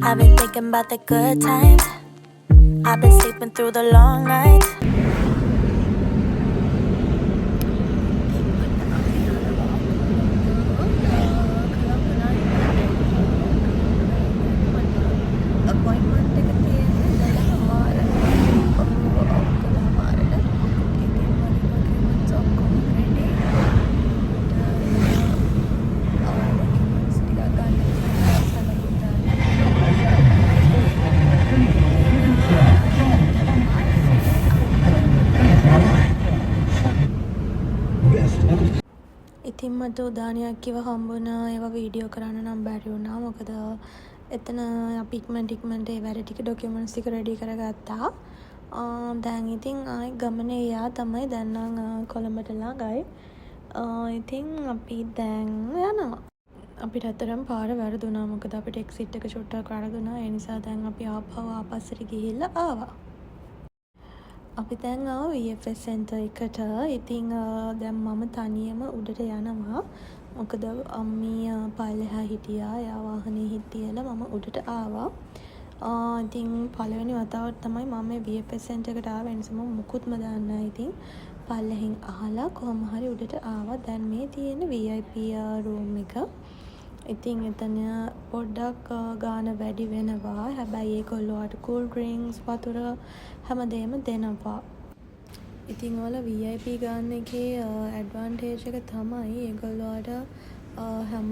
I've been thinking about the good times. I've been sleeping through the long nights. ඉතින් මට උදානයක් කිව හම්බුණා ඒවා වීඩියෝ කරන්න නම් බැරි වුණා. මොකද එතන අපි ඉක්මනට ඒ වැඩ ටික ඩොකියුමන්ට්ස් ටික රෙඩි කරගත්තා. දැන් ඉතින් ආයි ගමනේ යා තමයි දැන් නම් කොළඹට ළඟයි. ඉතින් අපි දැන් යනවා. අපිට අතරම පාර වැරදුනා. මොකද අපිට එක්සිට් එක චුට්ටක් වැරදුනා. ඒ නිසා දැන් අපි ආපස්සට ගිහිල්ලා ආවා. අපි දැන් ආවා VFS සෙන්ටර් එකට. ඉතින් දැන් මම තනියම උඩට යනවා. මොකද අම්මී පල්ලෙහා හිටියා. එයා වාහනේ තියලා මම උඩට ආවා. ඉතින් පළවෙනි වතාවට තමයි මම මේ VFS සෙන්ටර් එකට ආවේ. ඒ නිසා මම මුකුත්ම දන්නේ නැහැ. ඉතින් පල්ලෙහින් අහලා කොහොම හරි උඩට ආවා. දැන් මේ තියෙන VIP room එක. ඉතින් එතන පොඩ්ඩක් ගාන වැඩි වෙනවා. හැබැයි ඒගොල්ලෝට කූල් ඩ්‍රින්ක්ස් වතුර හැමදේම දෙනවා. ඉතින් ඔයාලා VIP ගන්න එකේ ඇඩ්වාන්ටේජ් එක තමයි ඒගොල්ලෝට හැම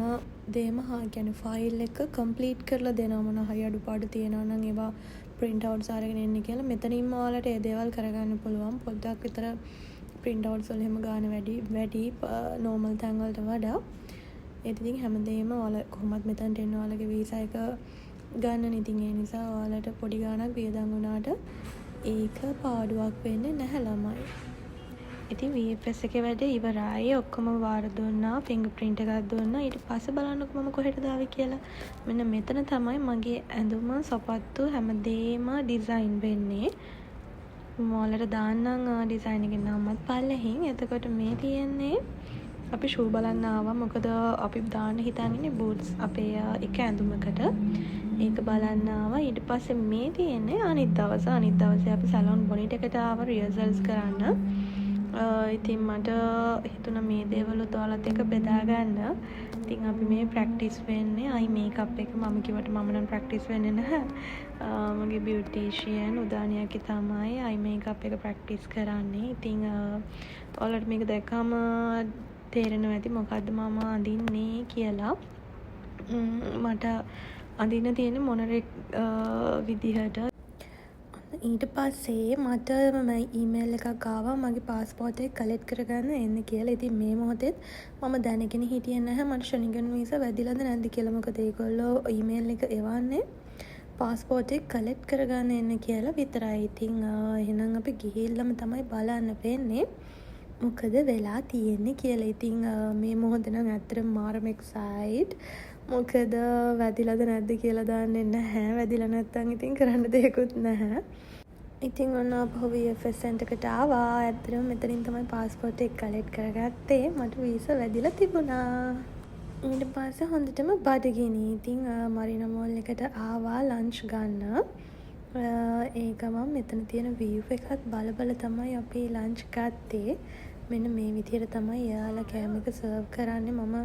දේම කියන්නේ ෆයිල් එක කම්ප්ලීට් කරලා දෙනවා. මොන හරි අඩුපාඩු තියෙනවා නම් ඒවා print outs අරගෙන එන්න කියලා. මෙතනින්ම ඔයාලට ඒ දේවල් කරගන්න පුළුවන්. පොඩ්ඩක් විතර print outs වල හැම ගාන වැඩි normal තැන් වලට වඩා. ඒත් ඉතින් හැමදේම ඔයාලා කොහොමත් මෙතනට එන්න ඔයාලගේ වීසා එක ගන්න. ඉතින් ඒ නිසා ඔයාලට පොඩි ගාණක් වියදම් වුණාට ඒක පාඩුවක් වෙන්නේ නැහැ ළමයි. ඉතින් VFS එකේ වැඩේ ඉවරයි. ඔක්කොම වාර දුන්නා. ෆින්ගර් ප්‍රින්ට් එකක් දුන්නා. ඊට පස්සේ බලන්නකො මම කොහෙටද ආවේ කියලා. මෙන්න මෙතන තමයි මගේ ඇඳුම සපත්තු හැමදේම ඩිසයින් වෙන්නේ. මම ඔයාලට දාන්නම් ඩිසයින් එකේ නමත් පල්ලෙහින්. එතකොට මේ තියෙන්නේ අපි ෂූ බලන්න ආවා. මොකද අපි දාන්න හිතන් ඉන්නේ බූට්ස් අපේ එක ඇඳුමකට. ඒක බලන්න ආවා. ඊට පස්සේ මේ තියෙන්නේ අනිත් දවසේ අපි සැලොන් බොනිට් එකට ආවා රිහර්සල්ස් කරන්න. ඉතින් මට හිතුණා මේ දේවලුත් ඔයාලත් එක්ක බෙදා ගන්න. ඉතින් අපි මේ ප්‍රැක්ටිස් වෙන්නේ අයි මේකප් එක. මම කිව්වට මම නම් ප්‍රැක්ටිස් වෙන්නේ නැහැ. මගේ බියුටිෂියන් උදානියකි තමයි අයි මේකප් එක ප්‍රැක්ටිස් කරන්නේ. ඉතින් ඔයාලට මේක දැක්කම තේරෙනවා ඇති මොකද්ද මම අඳින්නේ කියලා. මට අඳින්න තියෙන මොනරෙක් විදිහට. ඊට පස්සේ මට ඊමේල් එකක් ආවා මගේ පාස්පෝර්ට් එක කලෙක්ට් කරගන්න එන්න කියලා. ඉතින් මේ මොහොතේත් මම දැනගෙන හිටියේ නැහැ මට ෂෙන්ගන් වීසා වැදිලාද නැද්ද කියලා. මොකද ඒගොල්ලෝ ඊමේල් එක එවන්නේ පාස්පෝර්ට් එක කලෙක්ට් කරගන්න එන්න කියලා විතරයි. ඉතින් එහෙනම් අපි ගිහිල්ලාම තමයි බලන්න වෙන්නේ මොකද වෙලා තියෙන්නේ කියලා. ඉතින් මේ මොහොතේ නම් ඇත්තටම මාරම එක්සයිට්. මොකද වැදිලාද නැද්ද කියලා දන්නේ නැහැ. වැදිලා නැත්තම් ඉතින් කරන්න දෙයක්වත් නැහැ. ඉතින් ඔන්න අපහු VFS සෙන්ටර් එකට ආවා. ඇත්තටම මෙතනින් තමයි පාස්පෝර්ට් එක කලෙක්ට් කරගත්තේ. මට වීසා වැදිලා තිබුණා. ඊට පස්සේ හොඳටම බඩගිනි. ඉතින් මරීනා මෝල් එකට ආවා ලන්ච් ගන්න. ඒ ගමන් මෙතන තියෙන view එකත් බල තමයි අපි ලන්ච් ගත්තේ. මෙන්න මේ විදිහට තමයි එයාලා කෑම එක සර්ව් කරන්නේ. මම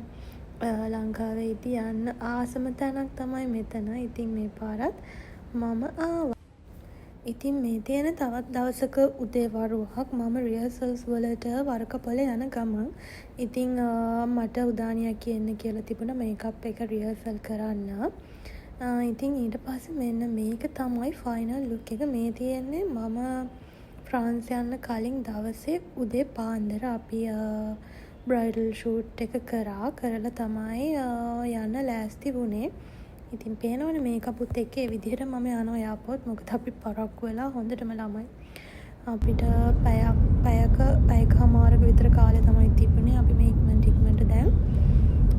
ලංකාවේ ඉති යන්න ආසම තැනක් තමයි මෙතන. ඉතින් මේ පාරත් මම ආවා. ඉතින් මේ තියෙන තවත් දවසක උදේවරුවක් මම රිහර්සල්ස් වලට වරකපොල යන ගමන් ඉතින් මට උදානියක් කියන්න කියලා තිබුණා මේකප් එක රිහර්සල් කරන්න. ඉතින් ඊට පස්සේ මෙන්න මේක තමයි ෆයිනල් ලුක් එක. මේ තියෙන්නේ මම ෆ්‍රාන්ස් යන්න කලින් දවසේ උදේ පාන්දර අපි බ්‍රයිඩල් ෂූට් එක කරලා තමයි යන්න ලෑස්ති වුණේ. ඉතින් පේනවනේ මේකපුත් එක්ක ඒ විදිහට මම යනවා එයාපෝට්. මොකද අපි පරක්කු වෙලා හොඳටම ළමයි. අපිට පැයකමාරක විතර කාලේ තමයි තිබුණේ. අපි මේ ඉක්මනට දැන්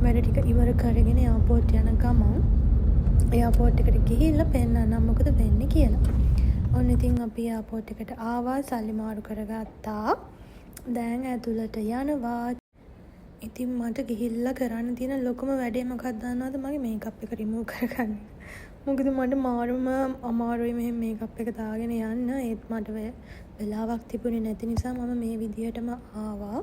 වැඩ ටික ඉවර කරගෙන එයාපෝට් යන ගමන් එයාපෝට් එකට ගිහිල්ලා පෙන්නන්නම් මොකද වෙන්නේ කියලා. ඔන්න ඉතින් අපි එයාපෝට් එකට ආවා. සල්ලි මාරු කරගත්තා. දැන් ඇතුළට යනවා. ඉතින් මට ගිහිල්ලා කරන්න තියෙන ලොකුම වැඩේ මොකක්ද දන්නවද? මගේ මේකප් එක රිමූව් කරගන්න. මොකද මට මාරුම අමාරුයි මෙහෙම මේකප් එක දාගෙන යන්න. ඒත් මට වෙලාවක් තිබුණේ නැති නිසා මම මේ විදිහටම ආවා.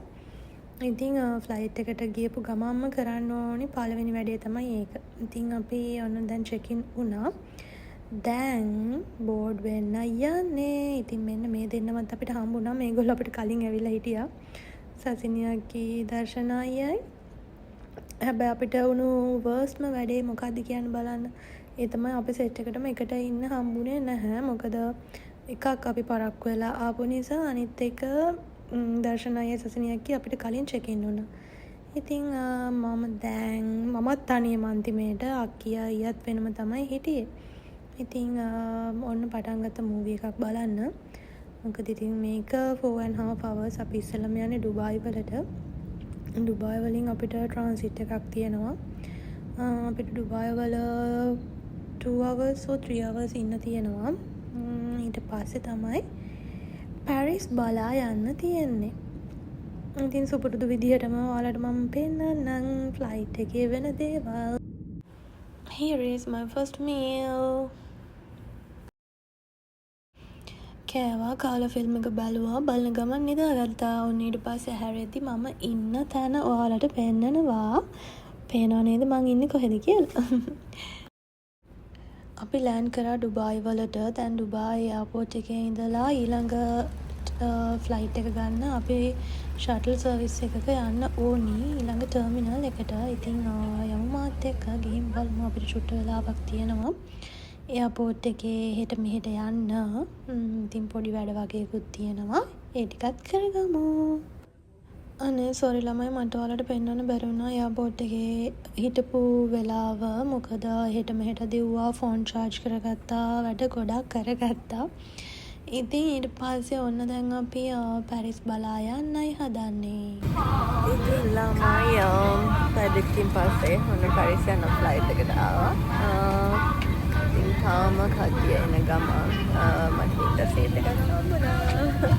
ඉතින් ෆ්ලයිට් එකට ගියපු ගමන්ම කරන්න ඕනි පළවෙනි වැඩේ තමයි ඒක. ඉතින් අපි ඔන්න දැන් චෙක් ඉන් වුණා. දැන් බෝඩ් වෙන්න යන්නේ. ඉතින් මෙන්න මේ දෙන්නවත් අපිට හම්බුණා. මේගොල්ලෝ අපිට කලින් ඇවිල්ලා හිටියා. සසිනියක්ගේ දර්ශන අයියයි. හැබැයි අපිට වුණු වර්ස්ට්ම වැඩේ මොකද්ද කියන්න බලන්න. ඒ තමයි අපි සෙට් එකටම එකට ඉන්න හම්බුනේ නැහැ. මොකද එකක් අපි පරක්කු වෙලා ආපු නිසා, අනිත් එක දර්ශන අයියා සසිනියක්ගේ අපිට කලින් චෙක් ඉන් වුණා. ඉතින් මමත් තනියම අන්තිමේට අක්කිය අයියත් වෙනම තමයි හිටියේ. ඉතින් ඔන්න පටන් ගත්ත මූවී එකක් බලන්න. මොකද ඉතින් මේක 4.5 hours අපි ඉස්සෙල්ලම යන්නේ ඩුබායි වලට. ඩුබායි වලින් අපිට ට්‍රාන්සිට් එකක් තියෙනවා. අපිට ඩුබායි වල 2 hours or 3 hours ඉන්න තියෙනවා. ඊට පස්සේ තමයි පැරිස් බලා යන්න තියෙන්නේ. ඉතින් සුපුරුදු විදිහටම ඔයාලට මම පෙන්නන්නම් ෆ්ලයිට් එකේ වෙන දේවල්. Here is my first meal. කෑවා, කාලා ෆිල්ම් එක බැලුවා. බලන ගමන් නිදාගත්තා. ඔන්න ඊට පස්සේ හැරෙද්දි මම ඉන්න තැන ඔයාලට පෙන්නනවා. පේනව නේද මං ඉන්නේ කොහෙද කියලා? අපි ලෑන්ඩ් කරා ඩුබායි වලට. දැන් ඩුබායි එයාපෝට් එකේ ඉඳලා ඊළඟ ෆ්ලයිට් එක ගන්න අපි ෂටල් සර්විස් එකක යන්න ඕනි ඊළඟ ටර්මිනල් එකට. ඉතින් යමු මාත් එක්ක ගිහින් බලමු. අපිට චුට්ට වෙලාවක් තියෙනවා එයාපෝට් එකේ හෙට මෙහෙට යන්න. ඉතින් පොඩි වැඩ වගේකුත් තියෙනවා. ඒ ටිකත් කරගමු. අනේ සෝරි ළමයි, මට ඔයාලට පෙන්වන්න බැරි වුණා එයාපෝට් එකේ හිටපු වෙලාව. මොකද හෙට මෙහෙට දිව්වා, ෆෝන් චාර්ජ් කරගත්තා, වැඩ ගොඩක් කරගත්තා. ඉතින් ඊට පස්සේ ඔන්න දැන් අපි පැරිස් බලා යන්නයි හදන්නේ. ඉතින් ළමයි පැඩකින් පස්සේ ඔන්න පැරිස් යන ෆ්ලයිට් එකට ආවා. ඉතින් තාම කඩිය එන ගමන් මට හිත සීට් එකක් හම්බුණා.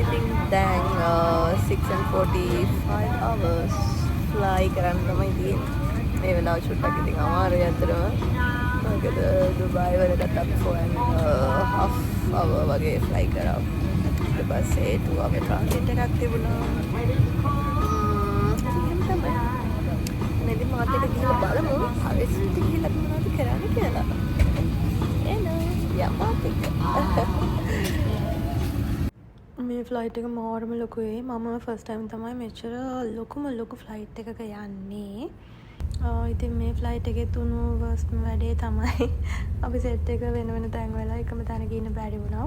ඉතින් දැන් 6:45 hours fly කරන්න තමයි තියෙන්නේ. මේ වෙලාව චුට්ටක් ඉතින් අමාරුයි අතරම. මොකද ඩුබායි වලට අපි 4.5 hour වගේ fly කරා. ඊට පස්සේ 2 hour transit එකක් තිබුණා. තමයි. නැති මාත් එක ගිහලා බලමු. හරිස් ගිහලා මොනවද කරන්නේ කියලා. එන යමාත් එක. මේ ෆ්ලයිට් එක මාරම ලොකුයි. මම ෆස්ට් ටයිම් තමයි මෙච්චර ලොකු ෆ්ලයිට් එකක යන්නේ. ඉතින් මේ ෆ්ලයිට් එකේ තුණු වර්ස්ට්ම වැඩේ තමයි අපි සෙට් එක වෙන තැන් වෙලා එකම තැනක ඉන්න බැරි වුණා.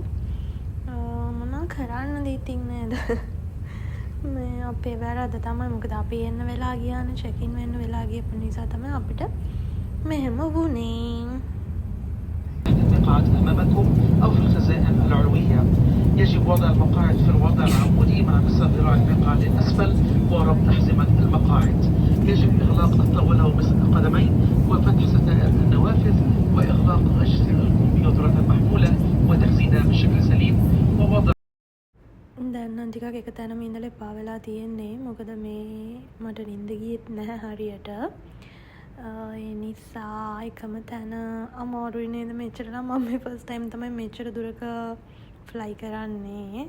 මොනවා කරන්නද ඉතින් නේද? මේ අපේ වැරද්ද තමයි. මොකද අපි එන්න වෙලා ගියානේ, චෙක් ඉන් වෙන්න වෙලා ගියපු නිසා තමයි අපිට මෙහෙම වුණේ. المقاعد أمامكم أو في الخزائن العلوية. يجب وضع المقاعد في الوضع العمودي مع مسار ذراع المقعد الأسفل وربط أحزمة المقاعد. يجب إغلاق الطاولة ومسك القدمين وفتح ستائر النوافذ وإغلاق أجهزة الكمبيوترات المحمولة وتخزينها بشكل سليم ووضع දැන් නම් ටිකක් එක තැනම ඉඳලා එපා වෙලා තියෙන්නේ. මොකද මේ මට නිින්ද ගියෙත් නැහැ හරියට. ඒ නිසා එකම තැන අමාරුයි නේද? මෙච්චර නම් මම මේ ෆස්ට් ටයිම් තමයි මෙච්චර දුරක ෆ්ලයි කරන්නේ.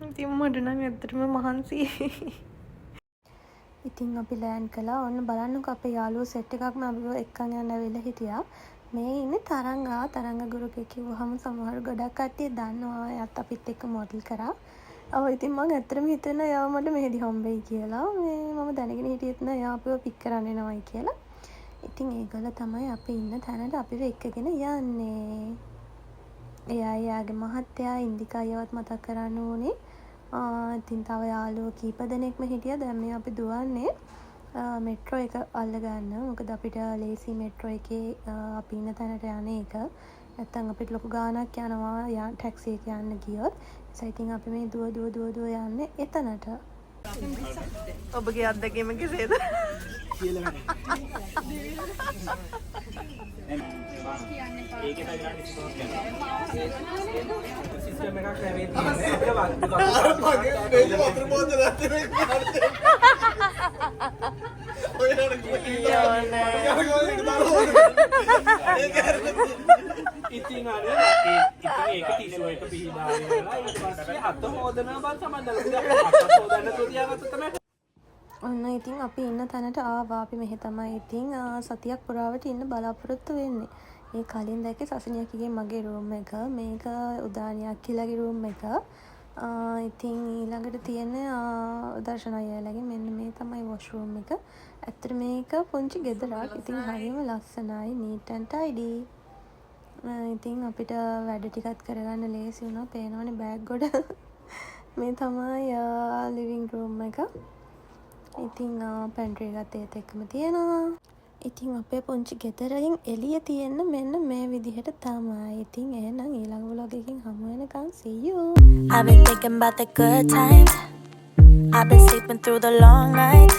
ඉතින් මට නම් ඇත්තටම මහන්සියි. ඉතින් අපි ලෑන්ඩ් කළා. ඔන්න බලන්නකෝ අපේ යාළුවෝ සෙට් එකක්ම අපිව එක්කන් යන්න ඇවිල්ලා හිටියා. මේ ඉන්නේ තරංග ගුරුගේ කිව්වහම සමහර ගොඩක් කට්ටිය දන්නවා. එයාත් අපිත් එක්ක මොඩල් කරා. ඉතින් මම ඇත්තටම හිතන්නේ එයාව මට මෙහෙදි හම්බෙයි කියලා. මම දැනගෙන හිටියෙත් නෑ එයා අපිව පික් කරන්න එනවයි කියලා. ඉතින් ඒගොල්ලෝ තමයි අපි ඉන්න තැනට අපිව එක්කගෙන යන්නේ. එයාගේ මහත්තයා ඉන්දිකා අයවත් මතක් කරන්න ඕනේ. ඉතින් තව යාළුවෝ කීප දෙනෙක්ම හිටියා. දැන් මේ අපි දුවන්නේ මෙට්‍රෝ එක අල්ලගන්න. මොකද අපිට ලේසි මෙට්‍රෝ එකේ අපි ඉන්න තැනට යන එක. නැත්තම් අපිට ලොකු ගාණක් යනවා ටැක්සි එක යන්න ගියොත්. ඒ ඉතින් අපි මේ දුව යන්නේ එතනට. ඔබගේ අත්දැකීම කෙසේද? සිස්ටම් එකක් ලැබෙන්නේ නැහැ. ඉතින් අර ඉතින් ඒක ටිෂු එක පිහදාගෙන ඉවරලා ඊට පස්සේ අත හොදනවා බං සමහරවල් අත හොදන්න තුතියාගත්ත තමයි. ඔන්න ඉතින් අපි ඉන්න තැනට ආවා. අපි මෙහෙ තමයි ඉතින් සතියක් පුරාවට ඉන්න බලාපොරොත්තු වෙන්නේ. ඒ කලින් දැක්කේ සසනියකගේ මගේ රූම් එක. මේක උදානියක් කියලාගේ රූම් එක. ඉතින් ඊළඟට තියෙන දර්ශන අයියාලගේ මෙන්න මේ තමයි වොෂ්රූම් එක. ඇත්තට මේක පුංචි ගෙදරක්. ඉතින් හරියම ලස්සනයි, neat and tidy. ඉතින් අපිට වැඩ ටිකත් කරගන්න ලේසි වුණා. පේනවනේ බෑග් ගොඩ. මේ තමයි ලිවිං රූම් එක. ඉතින් පැන්ට්‍රි එකත් ඒත් එක්කම තියෙනවා. ඉතින් අපේ පුංචි ගෙදරින් එළිය තියෙන්න මෙන්න මේ විදිහට තමයි. ඉතින් එහෙනම් ඊළඟ vlog එකකින් හමු වෙනකන් see you. I've been thinking about the good times. I've been sleeping through the long nights.